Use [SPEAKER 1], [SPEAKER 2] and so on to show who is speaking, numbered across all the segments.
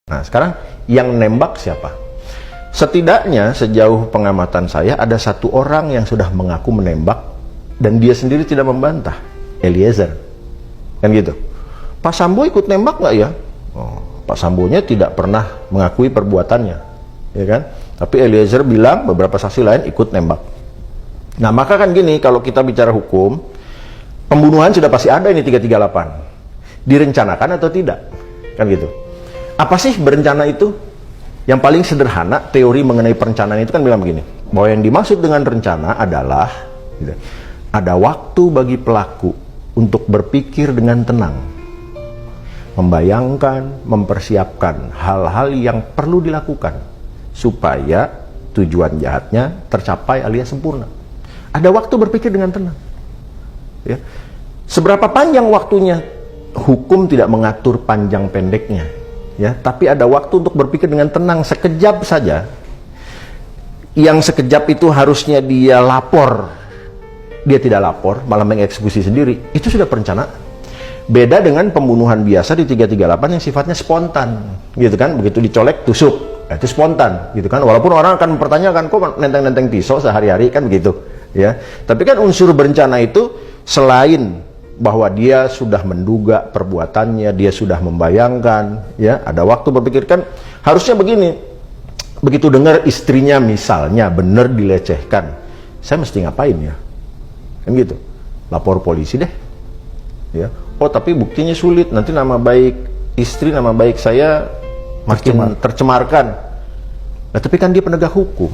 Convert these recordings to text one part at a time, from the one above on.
[SPEAKER 1] Nah, sekarang yang nembak siapa? Setidaknya sejauh pengamatan saya ada satu orang yang sudah mengaku menembak dan dia sendiri tidak membantah, Eliezer. Kan gitu. Pak Sambo ikut nembak nggak ya? Oh, Pak Sambonya tidak pernah mengakui perbuatannya, ya kan? Tapi Eliezer bilang beberapa saksi lain ikut nembak. Nah, maka kan gini, kalau kita bicara hukum, pembunuhan sudah pasti ada ini 338. Direncanakan atau tidak? Kan gitu. Apa sih berencana itu? Yang paling sederhana, teori mengenai perencanaan itu kan bilang begini, bahwa yang dimaksud dengan rencana adalah gitu, ada waktu bagi pelaku untuk berpikir dengan tenang, membayangkan, mempersiapkan hal-hal yang perlu dilakukan supaya tujuan jahatnya tercapai alias sempurna. Ada waktu berpikir dengan tenang, ya. Seberapa panjang waktunya? Hukum tidak mengatur panjang pendeknya, ya, tapi ada waktu untuk berpikir dengan tenang sekejap saja. Yang sekejap itu harusnya dia lapor, dia tidak lapor, malah mengeksekusi sendiri. Itu sudah perencanaan. Beda dengan pembunuhan biasa di 338 yang sifatnya spontan, gitu kan? Begitu dicolek, tusuk, itu spontan, gitu kan? Walaupun orang akan mempertanyakan, kok nenteng-nenteng pisau sehari-hari, kan begitu, ya. Tapi kan unsur berencana itu selain bahwa dia sudah menduga perbuatannya, dia sudah membayangkan, ya, ada waktu berpikir. Kan harusnya begini, begitu dengar istrinya misalnya benar dilecehkan, saya mesti ngapain ya? Kan gitu, lapor polisi deh, ya. Oh tapi buktinya sulit, nanti nama baik istri, nama baik saya makin tercemarkan. Nah tapi kan dia penegak hukum,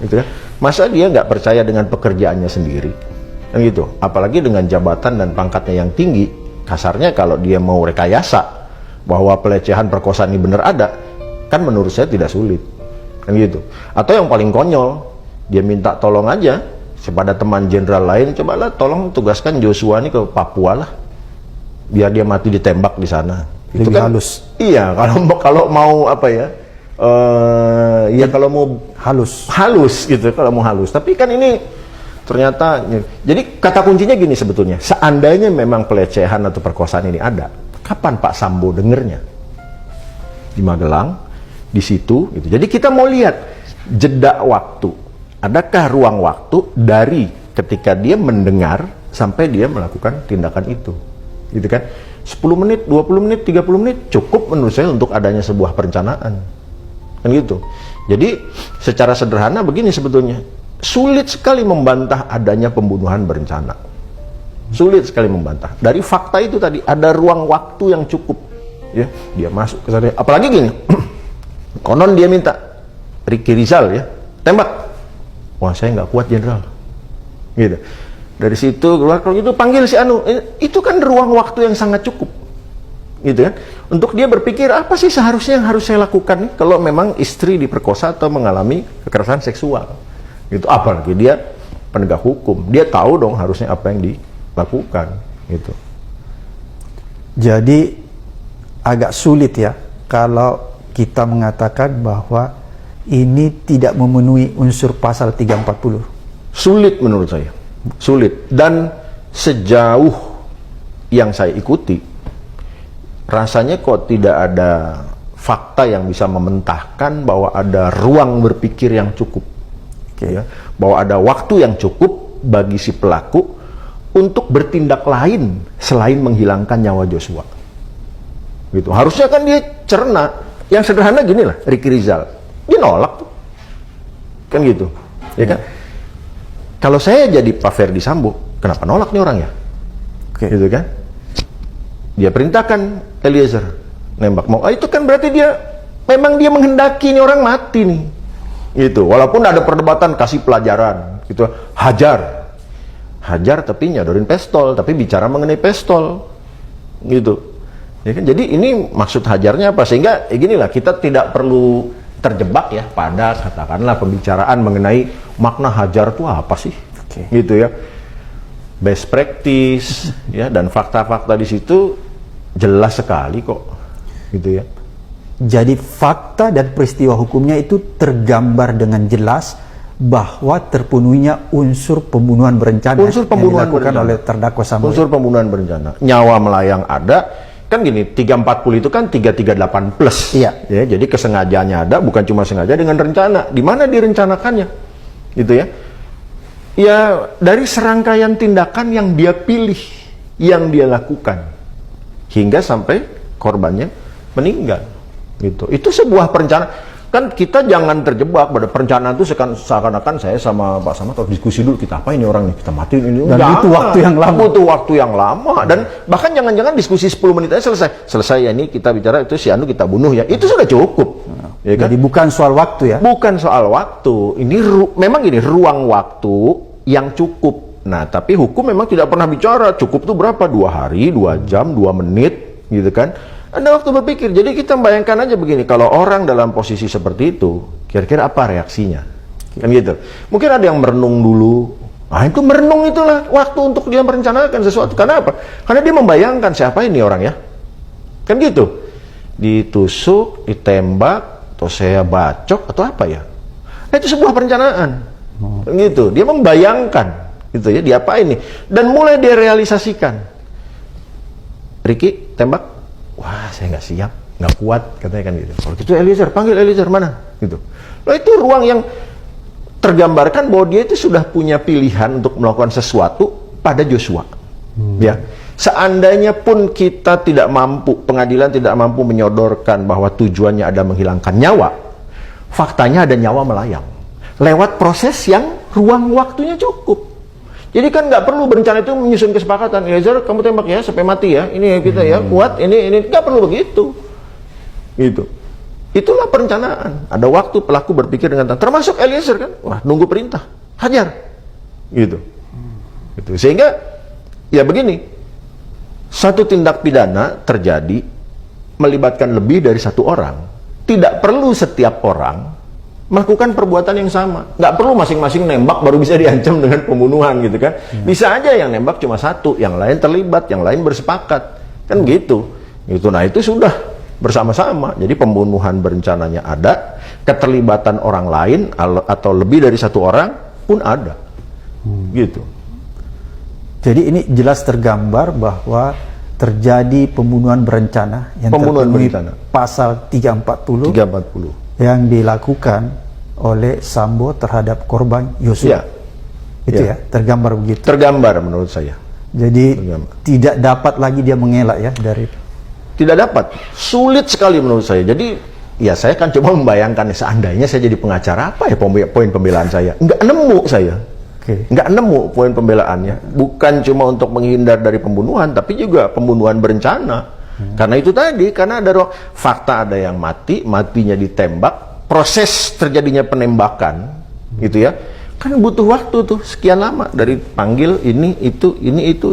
[SPEAKER 1] gitu kan? Masa dia nggak percaya dengan pekerjaannya sendiri? Kan gitu. Apalagi dengan jabatan dan pangkatnya yang tinggi, kasarnya kalau dia mau rekayasa bahwa pelecehan perkosaan ini benar ada, kan menurut saya tidak sulit, kan gitu. Atau yang paling konyol, dia minta tolong aja kepada teman jenderal lain, cobalah tolong tugaskan Joshua ini ke Papua lah, biar dia mati ditembak di sana. Itu kan halus. Iya, kalau mau apa ya? Ya kalau mau halus gitu, kalau mau halus. Tapi kan ini ternyata, jadi kata kuncinya gini sebetulnya, seandainya memang pelecehan atau perkosaan ini ada, kapan Pak Sambo dengernya? Di Magelang, di situ, gitu. Jadi kita mau lihat jeda waktu, adakah ruang waktu dari ketika dia mendengar sampai dia melakukan tindakan itu, gitu kan? 10 menit, 20 menit, 30 menit cukup menurut saya untuk adanya sebuah perencanaan, kan gitu. Jadi secara sederhana begini sebetulnya, sulit sekali membantah adanya pembunuhan berencana. Sulit sekali membantah. Dari fakta itu tadi, ada ruang waktu yang cukup, ya, dia masuk ke sana. Apalagi gini, konon dia minta Ricky Rizal, ya, tembak. Wah, saya nggak kuat jenderal, gitu. Dari situ keluar, kalau gitu panggil si Anu. Itu kan ruang waktu yang sangat cukup, gitu kan, untuk dia berpikir apa sih seharusnya yang harus saya lakukan nih, kalau memang istri diperkosa atau mengalami kekerasan seksual. Gitu. Apalagi dia penegak hukum, dia tahu dong harusnya apa yang dilakukan, gitu.
[SPEAKER 2] Jadi agak sulit ya kalau kita mengatakan bahwa ini tidak memenuhi unsur pasal 340.
[SPEAKER 1] Sulit menurut saya, sulit. Dan sejauh yang saya ikuti, rasanya kok tidak ada fakta yang bisa mementahkan bahwa ada ruang berpikir yang cukup. Ya, bahwa ada waktu yang cukup bagi si pelaku untuk bertindak lain selain menghilangkan nyawa Joshua, gitu. Harusnya kan dia cerna. Yang sederhana gini lah, Ricky Rizal, dia nolak tuh, kan gitu, ya kan? Kalau saya jadi Pak Ferdi Sambo, kenapa nolak nih orang ya? Gitu kan? Dia perintahkan Eliezer nembak, mau itu kan berarti dia memang dia menghendaki nih orang mati nih, gitu. Walaupun ada perdebatan, kasih pelajaran, gitu, hajar tapi nyodorin pistol, tapi bicara mengenai pistol, gitu, ya kan? Jadi ini maksud hajarnya apa? Sehingga ginilah, kita tidak perlu terjebak ya pada katakanlah pembicaraan mengenai makna hajar itu apa sih, gitu ya. Best practice, ya, dan fakta-fakta di situ jelas sekali kok, gitu ya.
[SPEAKER 2] Jadi fakta dan peristiwa hukumnya itu tergambar dengan jelas bahwa terpenuhinya unsur pembunuhan berencana.
[SPEAKER 1] Unsur pembunuhan
[SPEAKER 2] yang dilakukan
[SPEAKER 1] berencana
[SPEAKER 2] oleh terdakwa Sambo.
[SPEAKER 1] Unsur pembunuhan berencana. Nyawa melayang ada, kan gini, 340 itu kan 338 plus.
[SPEAKER 2] Iya.
[SPEAKER 1] Ya, jadi kesengajaannya ada, bukan cuma sengaja dengan rencana. Di mana direncanakannya? Gitu ya. Ya, dari serangkaian tindakan yang dia pilih, yang dia lakukan. Hingga sampai korbannya meninggal. Gitu. Itu sebuah perencanaan. Kan kita jangan terjebak pada perencanaan itu seakan-akan saya sama Pak Samad harus diskusi dulu, kita apa ini orang nih, kita matiin ini.
[SPEAKER 2] Dan butuh waktu yang lama.
[SPEAKER 1] Butuh waktu yang lama. Dan bahkan jangan-jangan diskusi 10 menit aja selesai. Selesai ya, ini kita bicara itu si Anu kita bunuh ya. Itu sudah cukup. Ya kan?
[SPEAKER 2] Jadi bukan soal waktu ya?
[SPEAKER 1] Bukan soal waktu. Ini memang gini, ruang waktu yang cukup. Nah, tapi hukum memang tidak pernah bicara cukup itu berapa, 2 hari, 2 jam, 2 menit, gitu kan. Ada waktu berpikir. Jadi kita bayangkan aja begini, kalau orang dalam posisi seperti itu, kira-kira apa reaksinya? Kan gitu. Mungkin ada yang merenung dulu. Nah, itu merenung itulah waktu untuk dia merencanakan sesuatu. Karena apa? Karena dia membayangkan siapa ini orang ya. Kan gitu. Ditusuk, ditembak, atau saya bacok, atau apa ya. Nah, itu sebuah perencanaan. Gitu. Dia membayangkan. Gitu ya, diapain nih. Dan mulai dia realisasikan. Ricky, tembak. Wah, saya nggak siap, nggak kuat, katanya kan gitu. Kalau gitu Eliezer, panggil Eliezer, mana? Gitu. Loh, itu ruang yang tergambarkan bahwa dia itu sudah punya pilihan untuk melakukan sesuatu pada Joshua. Ya, seandainya pun kita tidak mampu, pengadilan tidak mampu menyodorkan bahwa tujuannya ada menghilangkan nyawa, faktanya ada nyawa melayang. Lewat proses yang ruang waktunya cukup. Jadi kan nggak perlu berencana itu menyusun kesepakatan. Eliezer, kamu tembak ya sampai mati ya. Ini kita ya kuat. Ini nggak perlu begitu. Gitu. Itulah perencanaan. Ada waktu pelaku berpikir dengan tenang. Termasuk Eliezer kan. Wah, nunggu perintah. Hajar. Gitu. Gitu. Sehingga ya begini. Satu tindak pidana terjadi melibatkan lebih dari satu orang. Tidak perlu setiap orang melakukan perbuatan yang sama. Nggak perlu masing-masing nembak baru bisa diancam dengan pembunuhan gitu kan. Bisa aja yang nembak cuma satu, yang lain terlibat, yang lain bersepakat. Kan gitu. Gitu. Nah, itu sudah bersama-sama. Jadi pembunuhan berencananya ada, keterlibatan orang lain atau lebih dari satu orang pun ada. Gitu.
[SPEAKER 2] Jadi ini jelas tergambar bahwa terjadi pembunuhan berencana yang terpenuhi pasal 340. Yang dilakukan oleh Sambo terhadap korban Yosua. Itu ya, tergambar begitu.
[SPEAKER 1] Tergambar menurut saya.
[SPEAKER 2] Jadi tidak dapat lagi dia mengelak ya dari.
[SPEAKER 1] Tidak dapat. Sulit sekali menurut saya. Jadi ya saya kan coba membayangkan seandainya saya jadi pengacara, apa ya poin pembelaan saya? Nggak nemu saya. Nggak nemu poin pembelaannya. Bukan cuma untuk menghindar dari pembunuhan, tapi juga pembunuhan berencana. Karena itu tadi, karena ada fakta ada yang mati, matinya ditembak, proses terjadinya penembakan, gitu ya, kan butuh waktu tuh sekian lama dari panggil ini itu,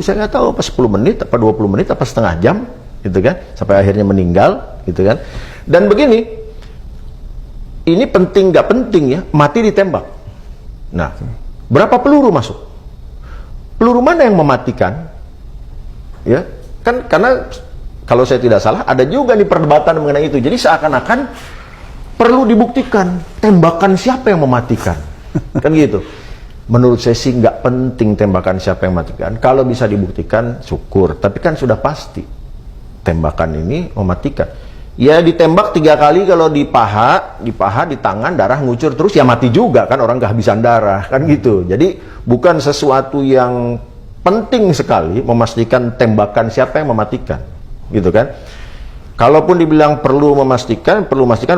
[SPEAKER 1] saya nggak tahu apa 10 menit, apa 20 menit, apa setengah jam, gitu kan, sampai akhirnya meninggal, gitu kan. Dan begini, ini penting nggak penting ya, mati ditembak. Nah, berapa peluru masuk? Peluru mana yang mematikan? Ya, kan karena kalau saya tidak salah, ada juga nih perdebatan mengenai itu. Jadi seakan-akan perlu dibuktikan tembakan siapa yang mematikan. Kan gitu. Menurut saya sih nggak penting tembakan siapa yang mematikan. Kalau bisa dibuktikan, syukur. Tapi kan sudah pasti tembakan ini mematikan. Ya ditembak 3 kali kalau di paha, di tangan, darah ngucur terus, ya mati juga kan, orang kehabisan darah. Kan gitu. Jadi bukan sesuatu yang penting sekali memastikan tembakan siapa yang mematikan. Gitu kan. Kalaupun dibilang perlu memastikan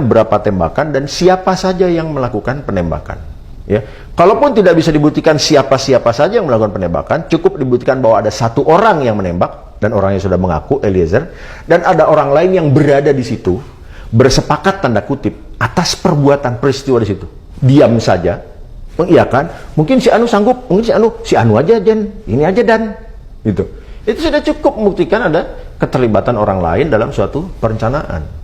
[SPEAKER 1] berapa tembakan dan siapa saja yang melakukan penembakan. Ya, kalaupun tidak bisa dibuktikan siapa-siapa saja yang melakukan penembakan, cukup dibuktikan bahwa ada satu orang yang menembak dan orangnya sudah mengaku, Eliezer, dan ada orang lain yang berada di situ bersepakat tanda kutip atas perbuatan peristiwa di situ. Diam saja, mengiyakan. Mungkin si Anu sanggup, mungkin si Anu aja Jen, ini aja Dan, gitu. Itu sudah cukup membuktikan ada keterlibatan orang lain dalam suatu perencanaan.